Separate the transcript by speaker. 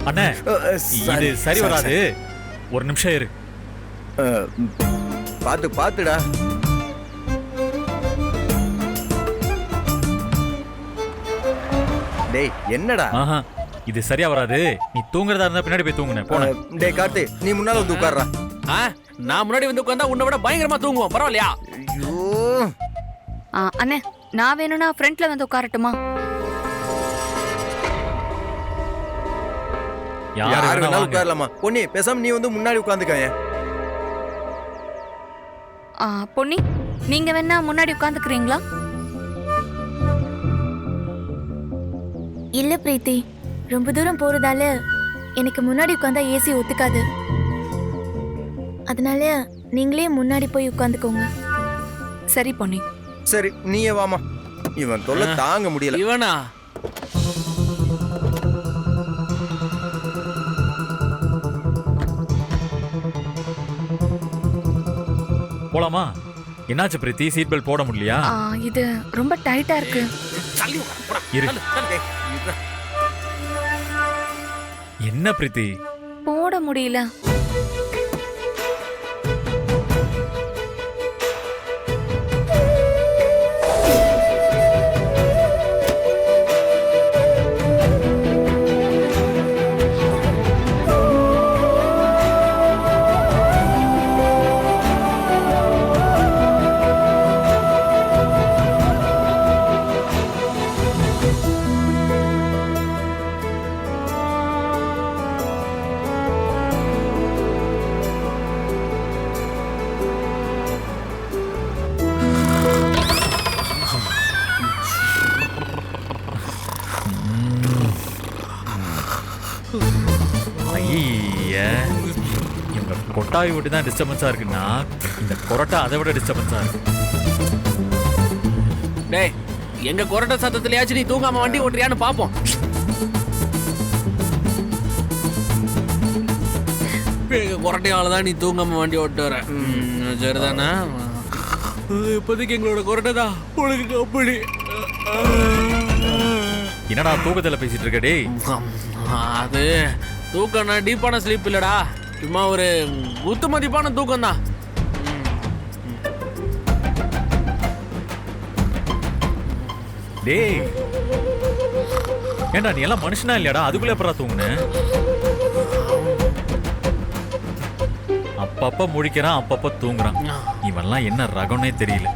Speaker 1: அண்ணே இது சரி வராது, ஒரு நிமிஷம் இரு.
Speaker 2: பாத்துடா. டேய் என்னடா?
Speaker 1: இது சரியா வராது. நீ தூங்குறதா இருந்தா பின்னாடி போய் தூங்குன போன.
Speaker 2: டேய் கார்த்தி, நீ முன்னால வந்து உட்கார்றா.
Speaker 3: நான் முன்னாடி வந்து உட்கார்ந்தா உன்னை விட பயங்கரமா தூங்குவோம், பரவாயில்லையா?
Speaker 2: ஐயோ
Speaker 4: அண்ணே, நான் வேணும்னா ஃப்ரண்ட்ல வந்து உட்காரட்டுமா?
Speaker 2: யார் வேணாலும் உட்காரலாமா? பொன்னி பேசாம நீ வந்து முன்னாடி உட்கார்ந்துக்கேன்.
Speaker 4: பொன்னி, நீங்க வேணா முன்னாடி உட்கார்ந்துக்கிறீங்களா?
Speaker 5: இல்ல பிரீத்தி, ரொம்ப தூரம் போறதால எனக்கு முன்னாடி உட்கார்ந்தா ஏசி ஒத்துக்காது. அதனால நீங்களே முன்னாடி போய் உட்கார்ந்துக்கோங்க.
Speaker 4: சரி பொன்னி.
Speaker 2: சரி நீயே வாமா, இவன் தொல்லை தாங்க முடியல.
Speaker 3: இவனா?
Speaker 1: போலாமா? என்னாச்சு பிரீத்தி, சீட் பெல்ட் போட முடியலையா?
Speaker 4: இது ரொம்ப டைட்டா இருக்கு.
Speaker 1: இரு. என்ன பிரீத்தி?
Speaker 4: போட முடியல.
Speaker 1: இவங்க கொட்டாய் விட்டு தான் டிஸ்டர்பன்ஸா இருக்குன்னா இந்த கொரட்டா அதை விட டிஸ்டர்பன்ஸா இருக்கு.
Speaker 3: டேய், எங்க கொரட்டை சத்தத்திலயாச்சும் நீ தூங்காம வண்டி ஓட்டுறியான்னு பாப்போம். எங்க கொரட்டையாலதான் நீ தூங்காம வண்டி ஓட்டு வர. சரிதானா? இப்போதைக்கு எங்களோட கொரட்டை தான் உனக்கு அப்படி.
Speaker 1: என்னடா தூக்கத்துல பேசிட்டு இருக்க? டேய்
Speaker 3: அது தூக்கம்னா டீப்பான ஸ்லீப் இல்லடா, சும்மா ஒரு குத்து மதிப்பான தூக்கம் தான்.
Speaker 1: டேய் ஏண்டா நீ எல்லாம் மனுஷனா இல்லையாடா? அதுக்குள்ள எப்படா தூங்குன? அப்பப்ப முழிக்கிறான், அப்பப்ப தூங்குறான். இவன்லாம் என்ன ரகம்னே தெரியல.